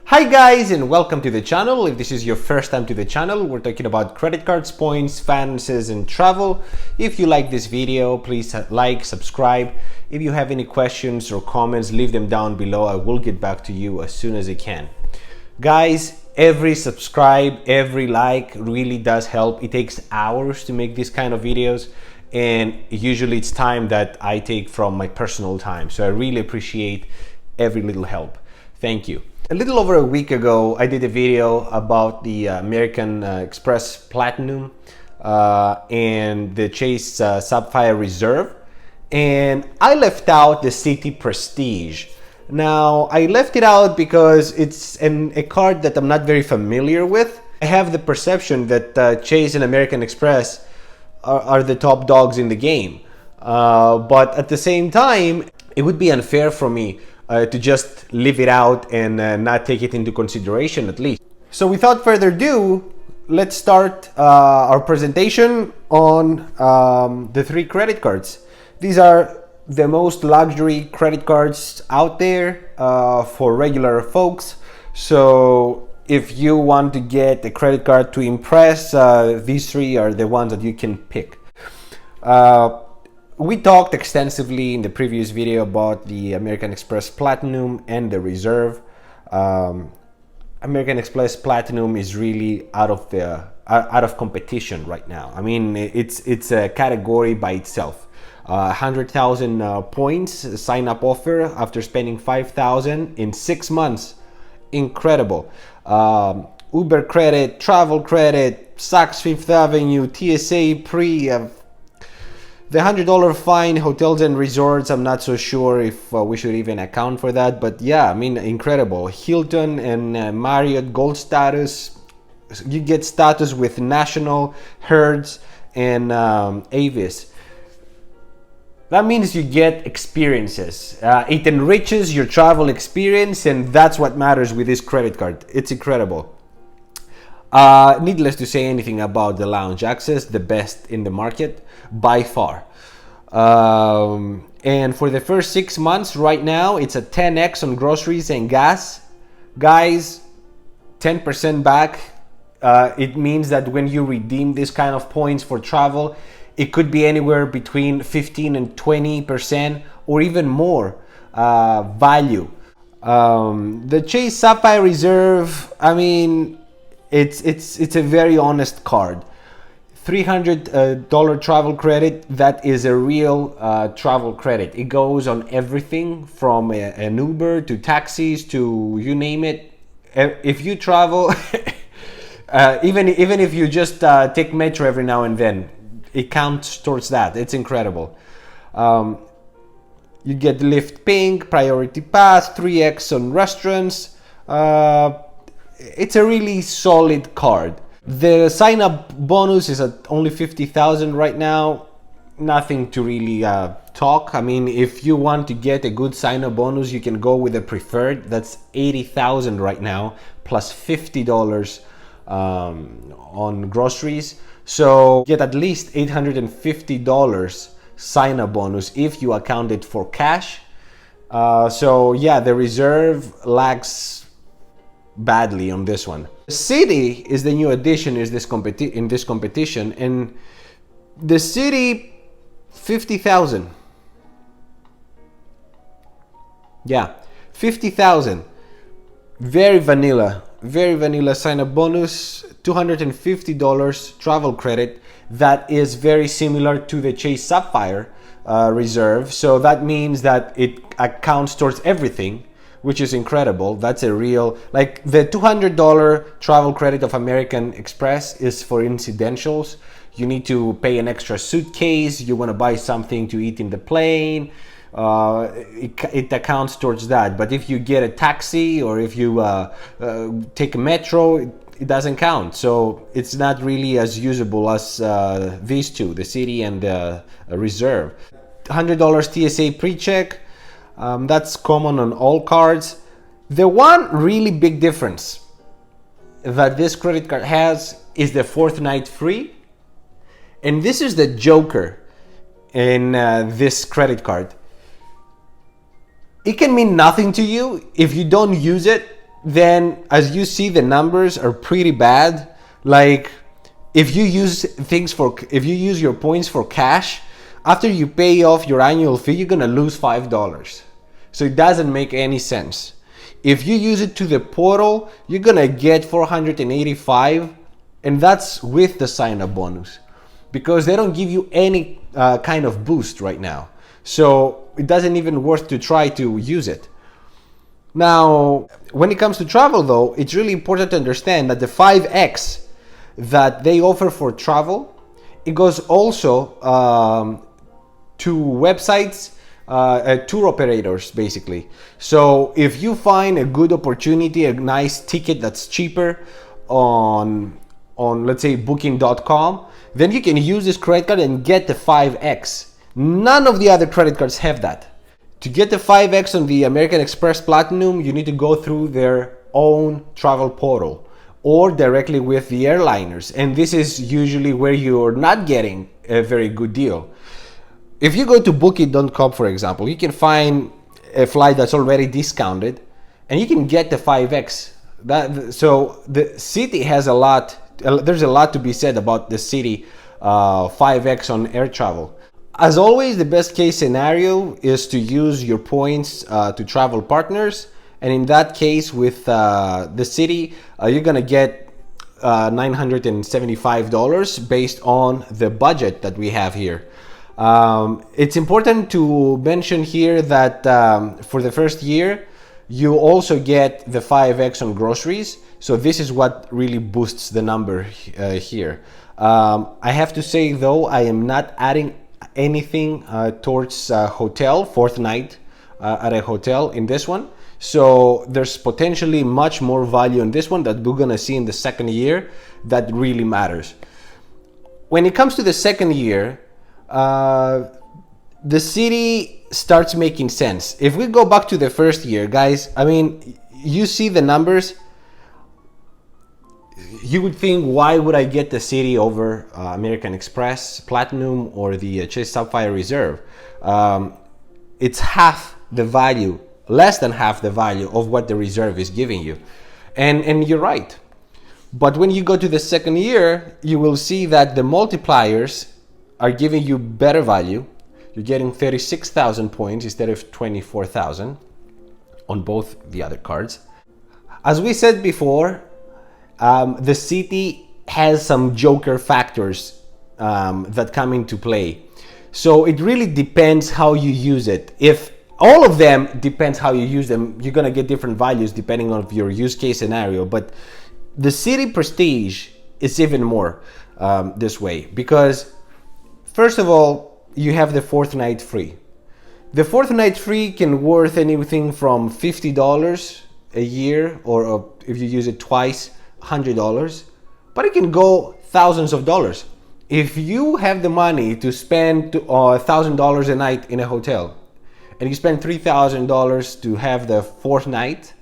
Hi guys, and welcome to the channel. If this is your first time to the channel, we're talking about credit cards, points, finances, and travel. If you like this video, please like, subscribe. If you have any questions or comments, leave them down below. I will get back to you as soon as I can. Guys, every subscribe, every like really does help. It takes hours to make these kind of videos, and usually it's time that I take from my personal time. So I really appreciate every little help. Thank you. A little over a week ago, I did a video about the American Express Platinum and the Chase Sapphire Reserve, and I left out the Citi Prestige. Now, I left it out because it's a card that I'm not very familiar with. I have the perception that Chase and American Express are the top dogs in the game, but at the same time, it would be unfair for me to just leave it out and not take it into consideration at least. So without further ado, let's start our presentation on the three credit cards. These are the most luxury credit cards out there for regular folks. So if you want to get a credit card to impress, these three are the ones that you can pick. We talked extensively in the previous video about the American Express Platinum and the Reserve. American Express Platinum is really out of competition right now. I mean, it's a category by itself. 100,000 points sign-up offer after spending 5,000 in 6 months. Incredible. Uber credit, travel credit, Saks Fifth Avenue, TSA pre. The $100 fine, hotels and resorts, I'm not so sure if we should even account for that. But yeah, I mean, incredible. Hilton and Marriott Gold status. You get status with National, Hertz, and Avis. That means you get experiences. It enriches your travel experience, and that's what matters with this credit card. It's incredible. Needless to say anything about the lounge access, the best in the market by far. And for the first 6 months right now, it's a 10x on groceries and gas. Guys, 10% back. It means that when you redeem this kind of points for travel, it could be anywhere between 15 and 20% or even more value. The Chase Sapphire Reserve, I mean, it's a very honest card. $300 travel credit, that is a real travel credit. It goes on everything from an Uber to taxis to you name it. If you travel, even if you just take metro every now and then, it counts towards that. It's incredible. You get Lyft Pink, Priority Pass, 3x on restaurants. It's a really solid card. The sign-up bonus is at only 50,000 right now. Nothing to really talk. I mean, if you want to get a good sign-up bonus, you can go with the preferred. That's 80,000 right now, plus $50 on groceries. So get at least $850 sign-up bonus if you account it for cash. So yeah, the Reserve lags badly on this one. Citi is the new addition in this competition, and the Citi 50,000. Yeah, 50,000. Very vanilla sign-up bonus. $250 travel credit. That is very similar to the Chase Sapphire Reserve. So that means that it accounts towards everything, which is incredible. That's a real, like the $200 travel credit of American Express is for incidentals. You need to pay an extra suitcase. You want to buy something to eat in the plane. It accounts towards that. But if you get a taxi or if you take a metro, it doesn't count. So it's not really as usable as these two, the Citi and the Reserve. $100 TSA pre-check. That's common on all cards. The one really big difference that this credit card has is the 4th night free. And this is the joker in this credit card. It can mean nothing to you if you don't use it. then as you see, the numbers are pretty bad. Like if you use your points for cash, after you pay off your annual fee, you're gonna lose $5. So it doesn't make any sense. If you use it to the portal, you're gonna get 485, and that's with the sign-up bonus, because they don't give you any kind of boost right now. So it doesn't even worth to try to use it. Now, when it comes to travel though, it's really important to understand that the 5X that they offer for travel, it goes also to websites, tour operators basically. So if you find a good opportunity, a nice ticket that's cheaper on let's say booking.com, then you can use this credit card and get the 5X. None of the other credit cards have that. To get the 5X on the American Express Platinum, you need to go through their own travel portal or directly with the airliners, and this is usually where you're not getting a very good deal. If you go to booking.com, for example, you can find a flight that's already discounted and you can get the 5X. So the Citi has there's a lot to be said about the Citi 5X on air travel. As always, the best case scenario is to use your points to travel partners. And in that case, with the Citi, you're gonna get $975 based on the budget that we have here. It's important to mention here that for the first year, you also get the 5X on groceries. So this is what really boosts the number here. I have to say though, I am not adding anything towards hotel, fourth night at a hotel in this one. So there's potentially much more value in this one that we're gonna see in the second year that really matters. When it comes to the second year, the Citi starts making sense. If we go back to the first year, guys, I mean, you see the numbers, you would think, why would I get the Citi over American Express Platinum or the Chase Sapphire Reserve? It's half the value, less than half the value of what the Reserve is giving you. And you're right. But when you go to the second year, you will see that the multipliers are giving you better value. You're getting 36,000 points instead of 24,000 on both the other cards. As we said before, the Citi has some joker factors that come into play. So it really depends how you use it. If all of them depends how you use them, you're gonna get different values depending on your use case scenario. But the Citi Prestige is even more this way, because first of all, you have the fourth night free. The fourth night free can worth anything from $50 a year, or if you use it twice, $100, but it can go thousands of dollars. If you have the money to spend $1,000 a night in a hotel, and you spend $3,000 to have the fourth night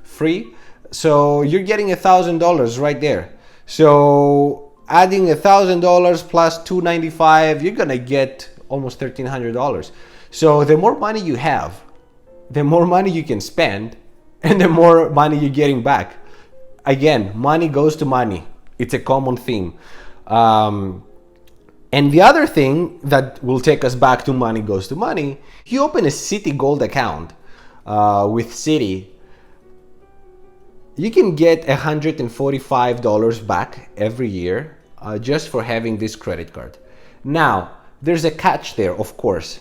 free, so you're getting $1,000 right there. So adding $1,000 plus $295, you're gonna get almost $1,300. So the more money you have, the more money you can spend, and the more money you're getting back. Again, money goes to money. It's a common theme. And the other thing that will take us back to money goes to money, you open a Citi Gold account with Citi, you can get $145 back every year just for having this credit card. Now, there's a catch there, of course.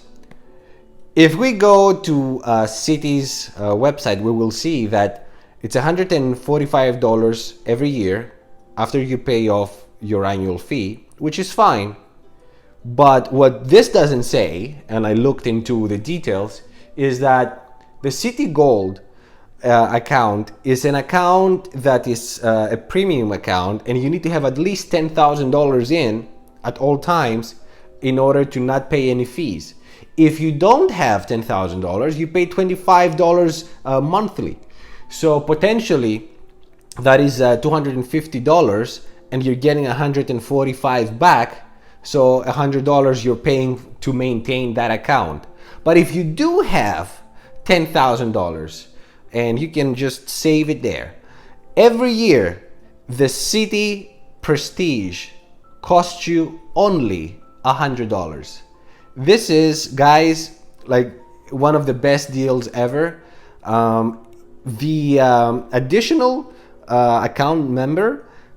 If we go to Citi's website, we will see that it's $145 every year after you pay off your annual fee, which is fine. But what this doesn't say, and I looked into the details, is that the Citi Gold account is an account that is a premium account, and you need to have at least $10,000 in at all times in order to not pay any fees. If you don't have $10,000, you pay $25 monthly. So potentially that is $250, and you're getting $145 back. So $100 you're paying to maintain that account. But if you do have $10,000 and you can just save it there. Every year, the Citi Prestige costs you only $100. This is, guys, like one of the best deals ever. The additional account member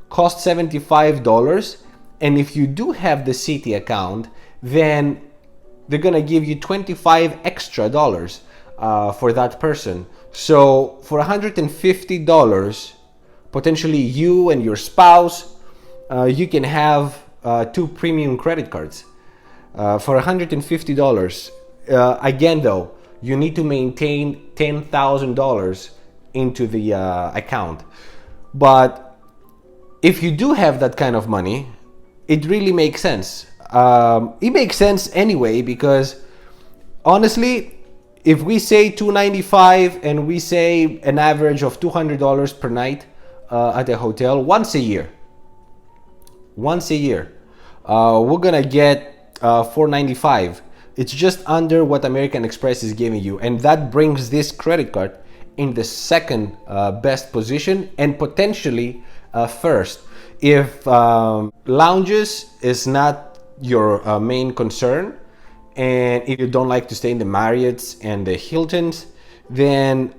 costs $75, and if you do have the Citi account, then they're gonna give you $25 extra for that person. So for $150, potentially you and your spouse, you can have 2 premium credit cards for $150. Again though, you need to maintain $10,000 into the account. But if you do have that kind of money, it really makes sense. It makes sense anyway, because honestly, if we say $295 and we say an average of $200 per night at a hotel once a year, we're gonna get $495. It's just under what American Express is giving you, and that brings this credit card in the second best position, and potentially first. If lounges is not your main concern, and if you don't like to stay in the Marriotts and the Hiltons, then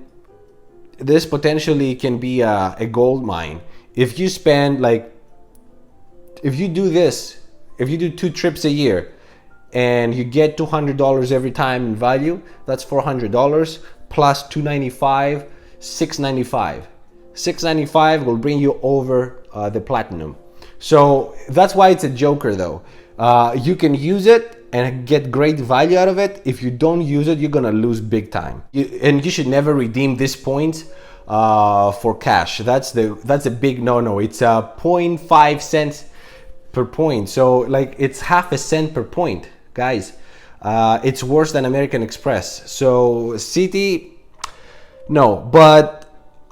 this potentially can be a gold mine. If you spend if you do 2 trips a year and you get $200 every time in value, that's $400 plus $295, $695. $695 will bring you over the Platinum. So that's why it's a joker though. You can use it and get great value out of it. If you don't use it, you're gonna lose big time. And you should never redeem this points for cash. That's a big no-no. It's 0.5 cents per point. So like it's half a cent per point, guys. It's worse than American Express. So Citi, no. But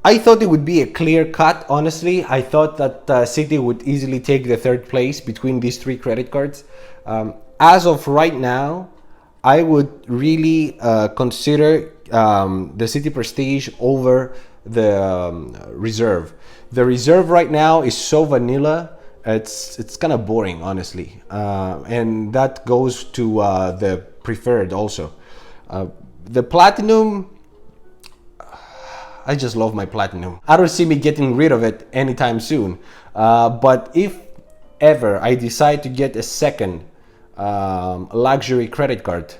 I thought it would be a clear cut, honestly. I thought that Citi would easily take the 3rd place between these 3 credit cards. As of right now, I would really consider the Citi Prestige over the Reserve. The Reserve right now is so vanilla, it's kind of boring, honestly. And that goes to the Preferred also. The Platinum, I just love my Platinum. I don't see me getting rid of it anytime soon. But if ever I decide to get a second luxury credit card,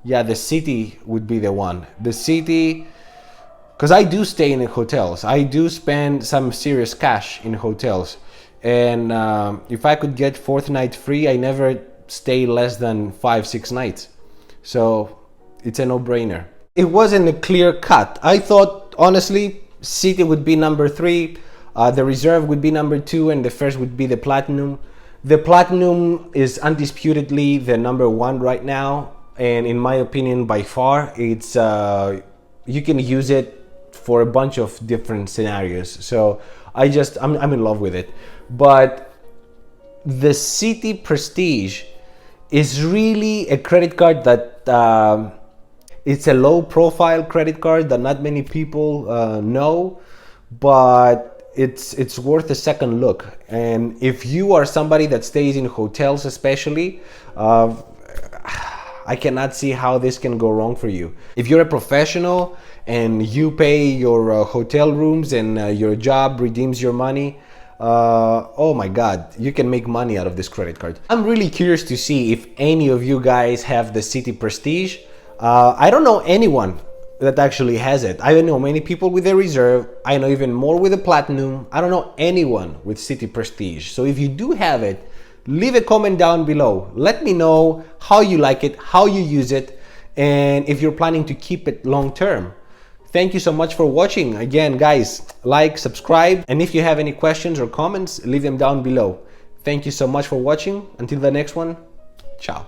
yeah, the Citi would be the one. The Citi, because I do stay in hotels. I do spend some serious cash in hotels. And if I could get 4th night free, I never stay less than 5-6 nights. So it's a no-brainer. It wasn't a clear cut. I thought, honestly, Citi would be number 3, the Reserve would be number 2, and the first would be the Platinum. The Platinum is undisputedly the number 1 right now, and in my opinion, by far, it's you can use it for a bunch of different scenarios. So I'm in love with it. But the Citi Prestige is really a credit card that it's a low profile credit card that not many people know, but it's worth a second look. And if you are somebody that stays in hotels especially, I cannot see how this can go wrong for you. If you're a professional and you pay your hotel rooms and your job redeems your money, oh my God, you can make money out of this credit card. I'm really curious to see if any of you guys have the Citi Prestige. I don't know anyone that actually has it. I don't know many people with the Reserve. I know even more with the Platinum. I don't know anyone with Citi Prestige. So if you do have it, leave a comment down below. Let me know how you like it, how you use it, and if you're planning to keep it long term. Thank you so much for watching. Again, guys, like, subscribe, and if you have any questions or comments, leave them down below. Thank you so much for watching. Until the next one, ciao.